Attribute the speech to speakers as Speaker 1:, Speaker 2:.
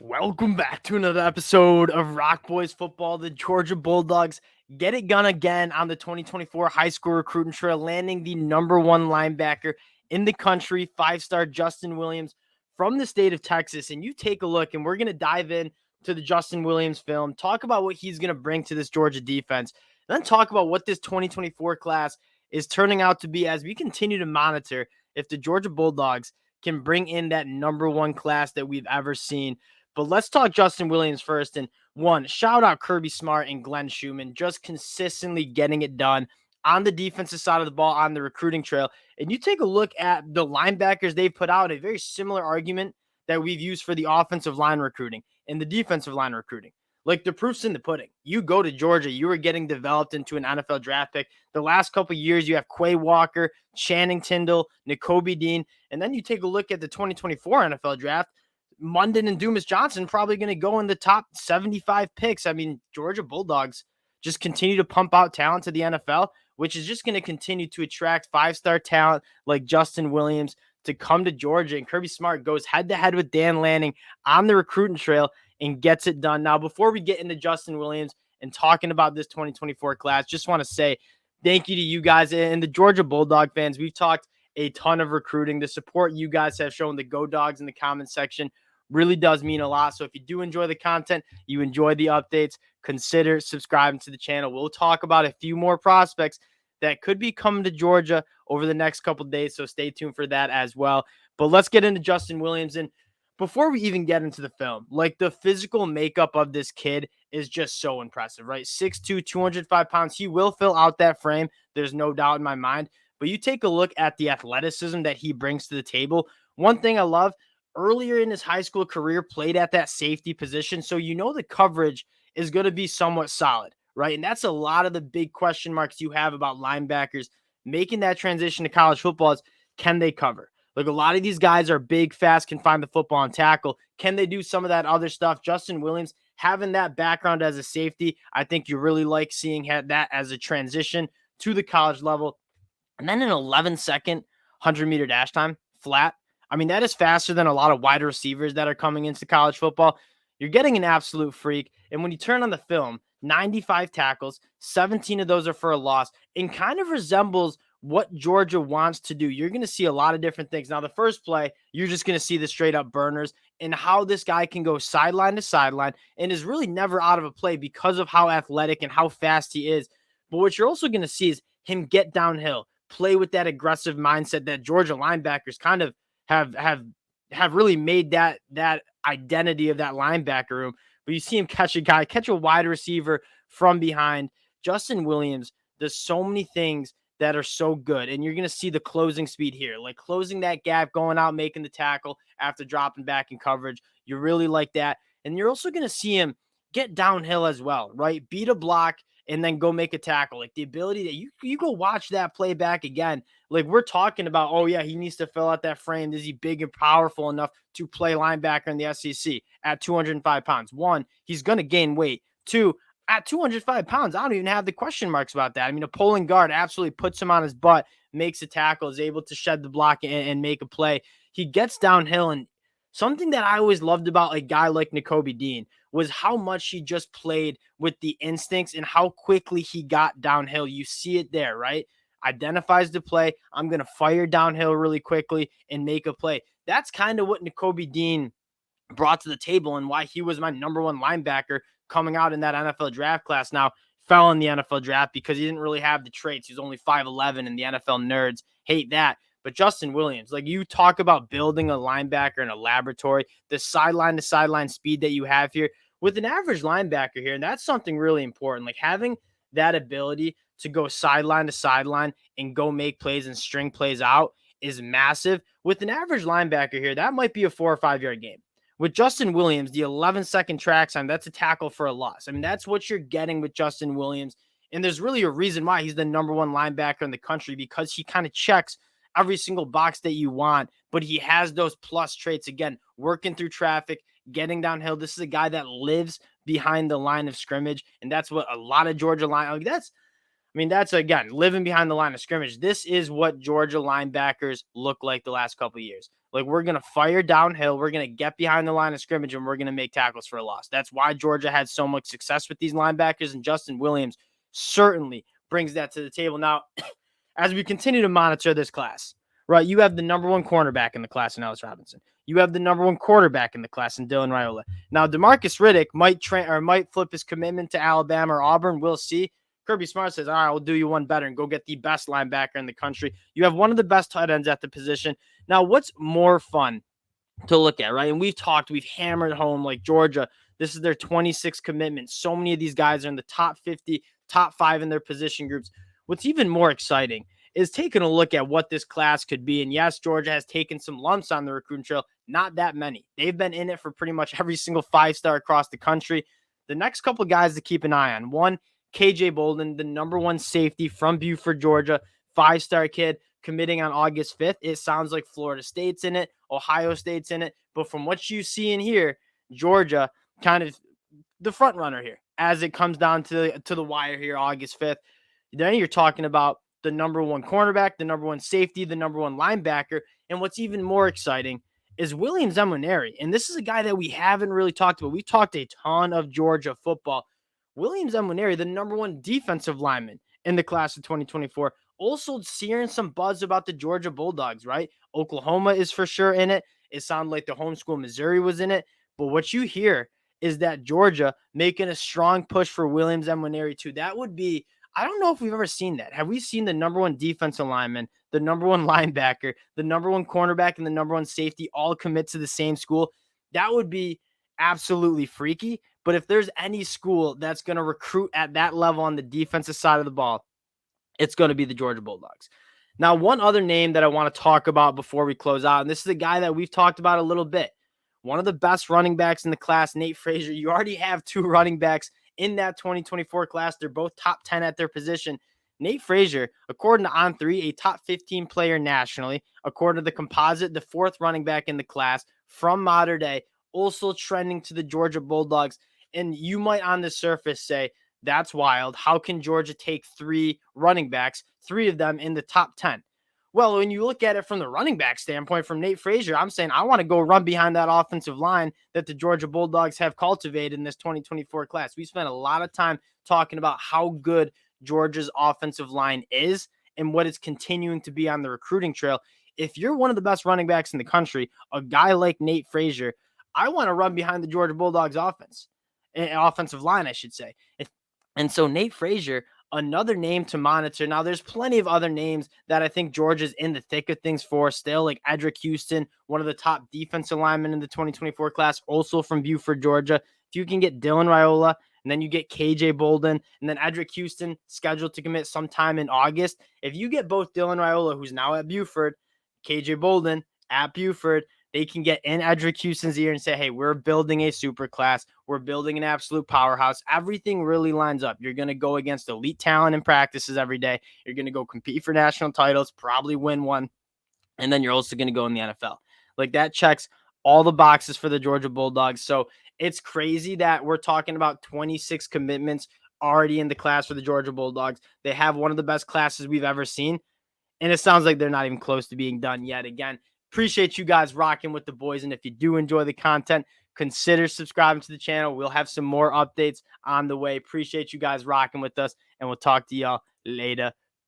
Speaker 1: Welcome back to another episode of Rock Boys Football. The Georgia Bulldogs get it done again on the 2024 high school recruiting trail, landing the number one linebacker in the country, five-star Justin Williams from the state of Texas. And you take a look, and we're going to dive in to the Justin Williams film, talk about what he's going to bring to this Georgia defense, and then talk about what this 2024 class is turning out to be as we continue to monitor if the Georgia Bulldogs can bring in that number one class that we've ever seen. But let's talk Justin Williams first. And one, shout out Kirby Smart and Glenn Schumann, just consistently getting it done on the defensive side of the ball on the recruiting trail. And you take a look at the linebackers they've put out, a very similar argument that we've used for the offensive line recruiting and the defensive line recruiting. Like, the proof's in the pudding. You go to Georgia, you are getting developed into an NFL draft pick. The last couple of years, you have Quay Walker, Channing Tindall, Nakobe Dean, and then you take a look at the 2024 NFL draft. Munden and Dumas Johnson probably going to go in the top 75 picks. I mean, Georgia Bulldogs just continue to pump out talent to the NFL, which is just going to continue to attract five-star talent like Justin Williams to come to Georgia. And Kirby Smart goes head-to-head with Dan Lanning on the recruiting trail and gets it done. Now, before we get into Justin Williams and talking about this 2024 class, just want to say thank you to you guys and the Georgia Bulldog fans. We've talked a ton of recruiting. The support you guys have shown the Go Dogs in the comment section really does mean a lot. So if you do enjoy the content, you enjoy the updates, consider subscribing to the channel. We'll talk about a few more prospects that could be coming to Georgia over the next couple of days. So stay tuned for that as well. But let's get into Justin Williams. And before we even get into the film, like, the physical makeup of this kid is just so impressive, right? 6'2", 205 pounds. He will fill out that frame. There's no doubt in my mind. But you take a look at the athleticism that he brings to the table. One thing I love, earlier in his high school career, played at that safety position. So the coverage is going to be somewhat solid, right? And that's a lot of the big question marks you have about linebackers making that transition to college football is, can they cover? Like, a lot of these guys are big, fast, can find the football and tackle. Can they do some of that other stuff? Justin Williams, having that background as a safety, I think you really like seeing that as a transition to the college level. And then an 11-second 100-meter dash time, flat. I mean, that is faster than a lot of wide receivers that are coming into college football. You're getting an absolute freak. And when you turn on the film, 95 tackles, 17 of those are for a loss, and kind of resembles what Georgia wants to do. You're going to see a lot of different things. Now, the first play, you're just going to see the straight up burners and how this guy can go sideline to sideline and is really never out of a play because of how athletic and how fast he is. But what you're also going to see is him get downhill, play with that aggressive mindset that Georgia linebackers kind of have really made that identity of that linebacker room. But you see him catch a wide receiver from behind. Justin Williams does so many things that are so good. And you're going to see the closing speed here, like closing that gap, going out, making the tackle after dropping back in coverage. You really like that. And you're also going to see him get downhill as well, right? Beat a block and then go make a tackle. Like, the ability that you go watch that play back again. Like, we're talking about, oh yeah, he needs to fill out that frame. Is he big and powerful enough to play linebacker in the SEC at 205 pounds? One, he's going to gain weight. Two, at 205 pounds, I don't even have the question marks about that. I mean, a pulling guard absolutely puts him on his butt, makes a tackle, is able to shed the block and make a play. He gets downhill, and something that I always loved about a guy like Nakobe Dean was how much he just played with the instincts and how quickly he got downhill. You see it there, right? Identifies the play. I'm going to fire downhill really quickly and make a play. That's kind of what Nakobe Dean brought to the table and why he was my number one linebacker coming out in that NFL draft class. Now, fell in the NFL draft because he didn't really have the traits. He's only 5'11", and the NFL nerds hate that. But Justin Williams, like, you talk about building a linebacker in a laboratory, the sideline to sideline speed that you have here with an average linebacker here. And that's something really important. Like, having that ability to go sideline to sideline and go make plays and string plays out is massive. With an average linebacker here, that might be a 4 or 5 yard game. With Justin Williams, the 11-second track time, that's a tackle for a loss. I mean, that's what you're getting with Justin Williams. And there's really a reason why he's the number one linebacker in the country, because he kind of checks every single box that you want, but he has those plus traits. Again, working through traffic, getting downhill. This is a guy that lives behind the line of scrimmage, and that's what a lot of Georgia that's again living behind the line of scrimmage. This is what Georgia linebackers look like the last couple of years. Like, we're going to fire downhill. We're going to get behind the line of scrimmage, and we're going to make tackles for a loss. That's why Georgia had so much success with these linebackers, and Justin Williams certainly brings that to the table. Now, as we continue to monitor this class, right, you have the number one cornerback in the class in Ellis Robinson. You have the number one quarterback in the class in Dylan Raiola. Now, DeMarcus Riddick might flip his commitment to Alabama or Auburn. We'll see. Kirby Smart says, all right, we'll do you one better and go get the best linebacker in the country. You have one of the best tight ends at the position. Now, what's more fun to look at, right? And we've hammered home, like, Georgia, this is their 26th commitment. So many of these guys are in the top 50, top 5 in their position groups. What's even more exciting is taking a look at what this class could be. And yes, Georgia has taken some lumps on the recruiting trail, not that many. They've been in it for pretty much every single 5-star across the country. The next couple of guys to keep an eye on. One, KJ Bolden, the number one safety from Buford, Georgia, 5-star kid committing on August 5th. It sounds like Florida State's in it, Ohio State's in it. But from what you see in here, Georgia kind of the front runner here as it comes down to the wire here, August 5th. Then you're talking about the number one cornerback, the number one safety, the number one linebacker. And what's even more exciting is Williams Nwaneris. And this is a guy that we haven't really talked about. We've talked a ton of Georgia football. Williams Nwaneris, the number one defensive lineman in the class of 2024, also searing some buzz about the Georgia Bulldogs, right? Oklahoma is for sure in it. It sounded like the homeschool Missouri was in it. But what you hear is that Georgia making a strong push for Williams Nwaneris too. That would be, I don't know if we've ever seen that. Have we seen the number one defensive lineman, the number one linebacker, the number one cornerback, and the number one safety all commit to the same school? That would be absolutely freaky. But if there's any school that's going to recruit at that level on the defensive side of the ball, it's going to be the Georgia Bulldogs. Now, one other name that I want to talk about before we close out, and this is a guy that we've talked about a little bit. One of the best running backs in the class, Nate Frazier. You already have 2 running backs in that 2024 class. They're both top 10 at their position. Nate Frazier, according to On3, a top 15 player nationally. According to the composite, the 4th running back in the class from modern day, also trending to the Georgia Bulldogs. And you might on the surface say, that's wild. How can Georgia take 3 running backs, 3 of them in the top 10? Well, when you look at it from the running back standpoint, from Nate Frazier, I'm saying I want to go run behind that offensive line that the Georgia Bulldogs have cultivated in this 2024 class. We spent a lot of time talking about how good Georgia's offensive line is and what it's continuing to be on the recruiting trail. If you're one of the best running backs in the country, a guy like Nate Frazier, I want to run behind the Georgia Bulldogs offensive line, I should say. And so Nate Frazier, another name to monitor. Now, there's plenty of other names that I think Georgia's in the thick of things for still, like Edric Houston, one of the top defensive linemen in the 2024 class, also from Buford, Georgia. If you can get Dylan Raiola, and then you get KJ Bolden, and then Edric Houston scheduled to commit sometime in August. If you get both Dylan Raiola, who's now at Buford, KJ Bolden at Buford, they can get in Edric Houston's ear and say, hey, we're building a super class. We're building an absolute powerhouse. Everything really lines up. You're going to go against elite talent in practices every day. You're going to go compete for national titles, probably win one. And then you're also going to go in the NFL. Like, that checks all the boxes for the Georgia Bulldogs. So it's crazy that we're talking about 26 commitments already in the class for the Georgia Bulldogs. They have one of the best classes we've ever seen. And it sounds like they're not even close to being done yet. Again, appreciate you guys rocking with the boys. And if you do enjoy the content, consider subscribing to the channel. We'll have some more updates on the way. Appreciate you guys rocking with us, and we'll talk to y'all later.